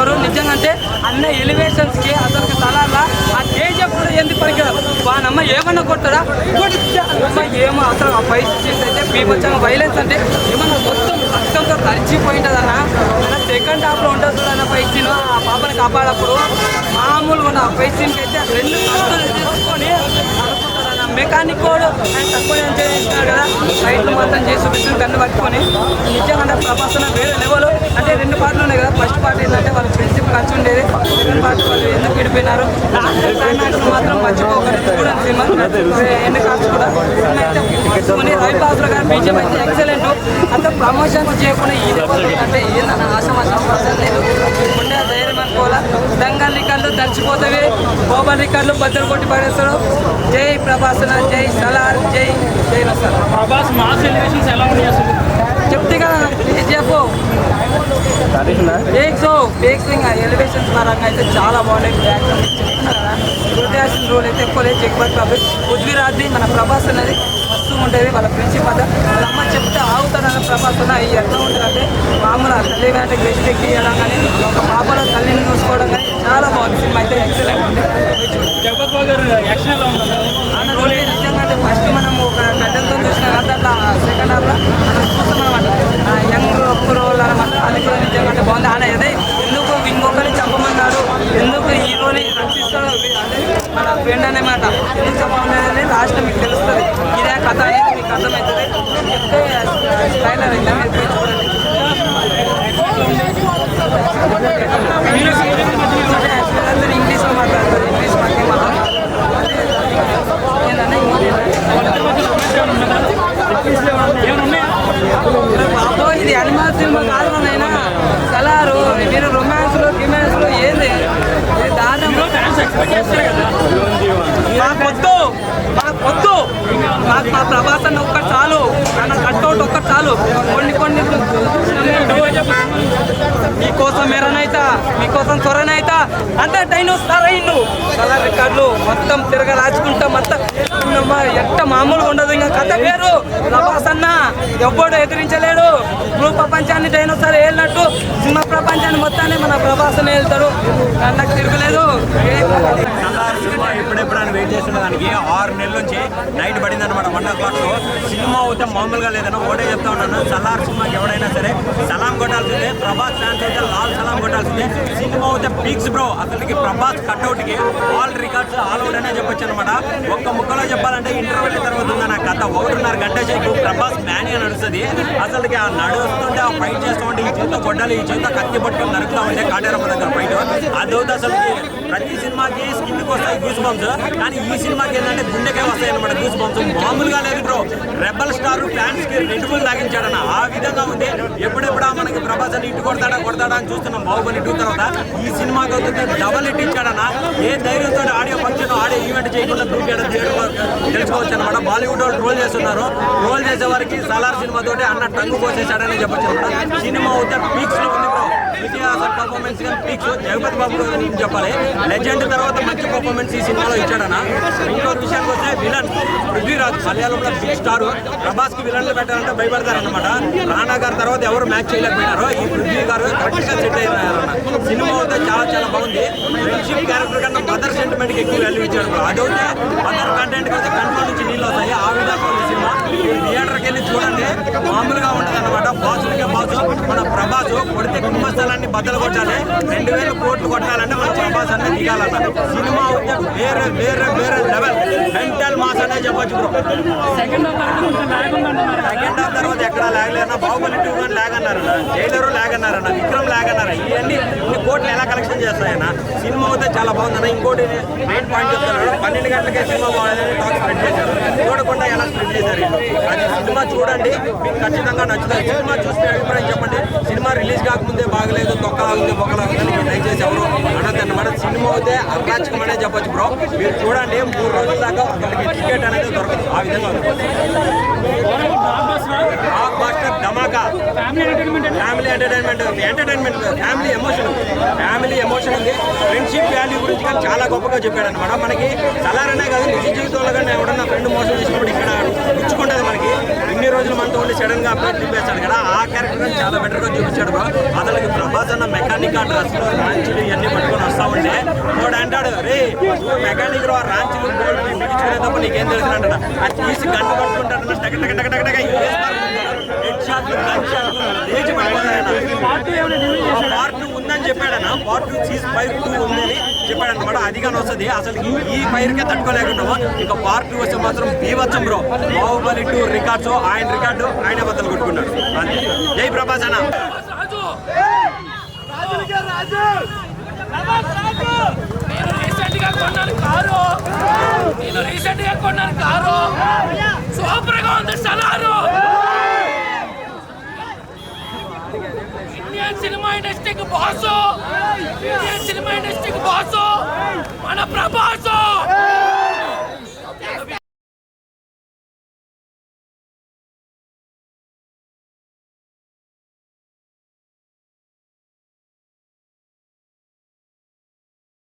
పట్టించుకోరు నిజంగా. అంటే అన్న ఎలివేషన్స్కి అసలు తలాలా ఆ కేజీఎఫ్ కూడా ఎందుకు పనికిరాదు. వానమ్మ ఏమన్నా కొడతాడా అమ్మ ఏమో అసలు ఆ ఫైట్ సీన్స్ అయితే బీభత్సంగా వైలెన్స్ అంటే ఏమన్నా మొత్తం రక్తంతో తరిచిపోయింటుందన్న. సెకండ్ హాఫ్లో ఉంటుంది చూడన్న ఫైట్ సీన్ ఆ పాపని కాపాడప్పుడు మామూలుగా ఉన్న ఆ ఫైట్ సీన్కి అయితే 2 కష్టాలు తీసుకొని అనుకుంటారన్న. మెకానిక్ కూడా ఆయన తక్కువ చేసినాడు కదా, ఫైట్లు మొత్తం చేసి చూపిస్తుంది కన్ను పట్టుకొని. నిజంగా ప్రభాస్ వేరే లెవెల్. అంటే 2 పార్ట్లు ఉన్నాయి కదా, ఫస్ట్ పార్ట్ ఏంటంటే వాళ్ళ ఫ్రెండ్షిప్ కలిసి ఉండేది, సెకండ్ పార్ట్ వాళ్ళు ఎందుకు విడిపోయినారు, క్లైమాక్స్ మాత్రం మర్చిపోకండి చూడండి సినిమా. ఎన్ని కాల్స్ కూడా సినిమా అయితే రవిబాబులో గారు బీజం అయితే ఎక్సలెంట్. అసలు ప్రమోషన్స్ చేయకుండా ఈ లెవెల్ అంటే ఏందన్న ఆశమాసం లేదు. ఉండే ధైర్యం అనుకోవాలా. దంగల్ రికార్డులు తడిచిపోతావి, ఓవర్ రికార్డులు బద్దలు కొట్టి పడేస్తారు. జై ప్రభాస్, జై సలార్, జై జై రసల్. ప్రభాస్ మాస్ ఎలివేషన్స్ ఎలా ఉన్నాయి అసలు చెప్తే కదా కేజీఎఫ్ ఇంకా ఎలివేషన్స్ పరంగా అయితే చాలా బాగున్నాయి. చెప్తున్నా కదా హృదయాసిన రోల్ అయితే ఎక్కువ లేదు. జగపతి బాబు పృథ్వీరాజ్ది మన ప్రభాస్ అనేది మస్తు ఉంటుంది. వాళ్ళ ఫ్రెండ్షిప్ అంతా వాళ్ళ అమ్మ చెప్తే ఆగుతాడన్న ప్రభాస్ అవి ఎట్లా ఉంటుంది అంటే మామూలు తల్లి వెంట గెస్ట్ ఎక్కి ఇవ్వడం కానీ ఒక పాపలో తల్లిని చూసుకోవడం కానీ చాలా బాగుంది. సినిమా అయితే ఎక్సలెంట్ ఉంది. జగపతి బాబు గారు యాక్షన్ ఎలా ఉంది అన్న రోల్ నిజంగా అంటే ఫస్ట్ మనం ఒక గడ్డంతో చూసిన కదా, అట్లా సెకండ్ హాఫ్లో మనం చూస్తాం అనమాట యంగ్ రోల్ అనమాట. అది కూడా నిజంగా అంటే బాగుంది. ఆయన అదే ఎందుకు ఇంకొకరిని చెప్పమన్నాడు, ఎందుకు హీరోని రక్షిస్తాడు అంటే మన ఫ్రెండ్ అనేమాట ఎందుకు చెప్పమన్నాడని లాస్ట్ మీకు తెలుస్తుంది. ఇదే కథ అనేది మీకు అర్థమవుతుంది. చెప్తే ట్రైలర్ అయితే మీరు పోయి చూడండి. అందరూ ఇంగ్లీష్లో మాట్లాడతారు, ఇంగ్లీష్ మాకే మాట్లాడతారు. బాబో ఇది అనిమల్ సినిమా కాదు నైనా సలారు. మీరు రొమాన్స్లో గిమాన్స్లో ఏంది దారుణంలో మాకొద్దు మాకు మా ప్రభాస్ అన్న ఒక్కటి చాలు, మన కట్అవుట్ ఒక్కటి చాలు. కొన్ని మీకోసం మెరనైతా, మీకోసం త్వరనైతా అంత డైనోసార్ అయిండు. కలర్ రికార్డులు మొత్తం తిరగరాచుకుంటా మొత్తం ఎట్ట మామూలుగా ఉండదు. ఇంకా కథ పేరు ప్రభాస్ అన్న ఎవ్వడు ఎదిరించలేడు. భూ ప్రపంచాన్ని డైనోసార్ వెళ్ళినట్టు సినిమా ప్రపంచాన్ని మొత్తాన్ని మన ప్రభాస్ అన్న వెళ్తాడు. కళ్ళకి తిరగలేదు. సినిమా ఎప్పుడెప్పుడని వెయిట్ చేస్తున్న దానికి 6 నెలల నుంచి నైట్ పడింది అనమాట 1 o'clock. సినిమా అయితే మామూలుగా లేదన్నా ఒకటే చెప్తా ఉన్నాను. సలార్ సినిమాకి ఎవడైనా సరే సలాం కొట్టాల్సిందే. ప్రభాస్ ఫ్యాన్స్ అయితే లాల్ సలాం కొట్టాల్సిందే. సినిమా అయితే పీక్స్ బ్రో. అసలుకి ప్రభాస్ కట్అవుట్కి ఆల్ రికార్డ్స్ ఆల్ అవుట్ అనే చెప్పొచ్చు అనమాట. ఒక్క ముక్కలో చెప్పాలంటే ఇంటర్వెల్ తర్వాత ఉందన్న కథ 1.5 గంట సేపు ప్రభాస్ మ్యాన్గా నడుస్తుంది. అసలుకి ఆ నడుస్తుంటే ఆ ఫైట్ చేస్తూ ఉంటే ఈ చేతితో కొట్టాలి, ఈ చేతితో కత్తి పట్టుకొని నరుకుతూ ఉంటే కాటేరమ్మ దగ్గర ఫైట్ అదవుతుంది. అసలు ప్రతి సినిమాకి స్కిన్కి వస్తాయి గూస్ బంప్స్, కానీ ఈ సినిమాకి ఏంటంటే గుండెకే వస్తాయి అనమాట గూస్ బంప్స్. మామూలుగా లేదు బ్రో. రెబల్ స్టార్ ఫ్యాన్స్ కి రెడ్ బుల్ తాగించాడన్న ఆ విధంగా ఉంది. ఎప్పుడెప్పుడా మనకి ప్రభాస్ అని ఇటు కొడతాడా అని చూస్తున్నాం. బాహుబలి 2 తర్వాత ఈ సినిమాకి వస్తుంది డబల్ హిట్ ఇచ్చాడన్న. ఏ ధైర్యంతో ఆడియో ఫంక్షన్ ఆడియో ఈవెంట్ చేయకుండా దూకాడని తెలుసుకోవచ్చు అనమాట. బాలీవుడ్ వాళ్ళు ట్రోల్ చేస్తున్నారు. ట్రోల్ చేసే వారికి సలార్ సినిమాతోటి అన్న టంగు పోసేసాడని చెప్పొచ్చు అనమాట. సినిమా అయితే పీక్స్ లో ఉంది బ్రో. విజయాసర్ పర్ఫార్మెన్స్ కానీ పీక్స్. జగపతి బాబు గురించి చెప్పాలి, లెజెండ్ తర్వాత మంచి పర్ఫార్మెన్స్ ఈ సినిమాలో ఇచ్చాడన్న. ఇంకో విషయానికి వస్తే విలన్ పృథ్వీరాజ్ మలయాళంలో బిగ్ స్టార్. ప్రభాస్ కి విలన్లు పెట్టాలంటే భయపడతారనమాట. రానా గారి తర్వాత ఎవరు మ్యాచ్ చేయలేకపోయినారో ఈ పృథ్వీ గారు కరెక్ట్ గా సెట్ అయ్యారన్న. సినిమా అయితే చాలా బాగుంది. ఫ్రెండ్షిప్ క్యారెక్టర్ కన్నా మదర్ సెంటిమెంట్ కి ఎక్కువ వాల్యూ ఇచ్చారు. అదైతే మదర్ కంటెంట్ అయితే కంట్లో నుంచి నీళ్ళు వస్తాయి. ఆ విధంగా ఉంది సినిమా. థియేటర్కి వెళ్ళి చూడండి, మామూలుగా ఉంటుంది అనమాట. బాసులకే బాసు మన ప్రభాస్. కొడితే కుంభస్థలాన్ని బద్దలు కొట్టాలి, 2000 కోట్లు కొట్టాలంటే మన ప్రభాస్ అనే దిగాలన్న. సినిమా అయితే వేరే లెవెల్ మెంటల్ మాస్ అనే చెప్పొచ్చు బ్రో. సెకండ్ హాఫ్ తర్వాత ఎక్కడ లాగలేదన్న. బాహుబలి 2 కానీ లాగ్ అన్నారన్న, జైలరు లాగ్ అన్నారన్న, విక్రమ్ లాగ్ అన్నారు. ఇన్ని కోట్లు ఎలా కలెక్షన్ చేస్తాయన్న. సినిమా అయితే చాలా బాగుందన్న. ఇంకోటి మెయిన్ పాయింట్ చెప్తాను, 12 గంటలకే సినిమా బాగుందని టాక్ స్ప్రెడ్ చేశారు. చూడకుండా ఎలా స్ప్రెడ్ చేశారు. అది సినిమా చూడండి, మీకు ఖచ్చితంగా నచ్చుతుంది. సినిమా చూస్తే అభిప్రాయం చెప్పండి. సినిమా రిలీజ్ కాకముందే బాగలేదు, తొక్కలాగుంది, బొక్కలాగుంది దయచేసి ఎవరు అనొద్దన్నమాట. సినిమా అయితే అర్గాచకమనే చెప్పొచ్చు బ్రో. మీరు చూడండి, 3 రోజుల దాకా ఒకరికి టికెట్ అనేది దొరకదు. ఆ విధంగా బ్లాక్ బస్టర్ ధమాకా. ఫ్యామిలీ ఎంటర్టైన్మెంట్ ఫ్యామిలీ ఎమోషన్ ఉంది. ఫ్రెండ్షిప్ వాల్యూ గురించి కానీ చాలా గొప్పగా చెప్పాడు అనమాట. మనకి సలారనే కాదు, నిజ జీవితంలో కానీ ఎవడన్నా ఫ్రెండ్ మోసం చేసినప్పుడు ఇక్కడ గుచ్చుకుంటుంది మనకి. ఇన్ని రోజులు మనతో ఉండి సడన్ గా అప్డేట్ తిప్పేస్తాడు కదా, ఆ క్యారెక్టర్ చాలా బెటర్ గా చూపించాడు బ్రో. అతనికి ప్రభాస్ అన్న మెకానిక్ ఆ డ్రెస్ లో రాంచీలు ఇవన్నీ పట్టుకొని వస్తా ఉంటే వాడు అంటాడు, రే నువ్వు మెకానిక్ రా, రాంచీలు బిగించుకునే తప్ప నీకేం తెలుసు అంటాడు. అది తీసి గంట పట్టుకుంటాడు, టక టక టక టక టక హెడ్ షాట్లు, గన్ షాట్లు లేచి పడిపోతాడు. పార్ట్ 2 ఉందని చెప్పాడన్న, పార్ట్ 2 సీజ్ ఫైర్ 2 ఉందని చెప్పాడనమాట. అదిగానే వస్తుంది అసలు ఈ ఫైర్కే తట్టుకోలేకుంటాము. ఇంకా పార్ట్ 2 వస్తే మాత్రం బీభత్సం బ్రో. బాహుబలి 2 రికార్డ్స్ ఆయన రికార్డు ఆయనే బద్దలు కొట్టుకున్నాడు. అంతే. జై ప్రభాస్ అన్న. నేను రీసెంట్ గా కొన్నాను కారు సూపర్ గా ఉంది సలారు. ఇండియన్ సినిమా ఇండస్ట్రీకి బాసు, మన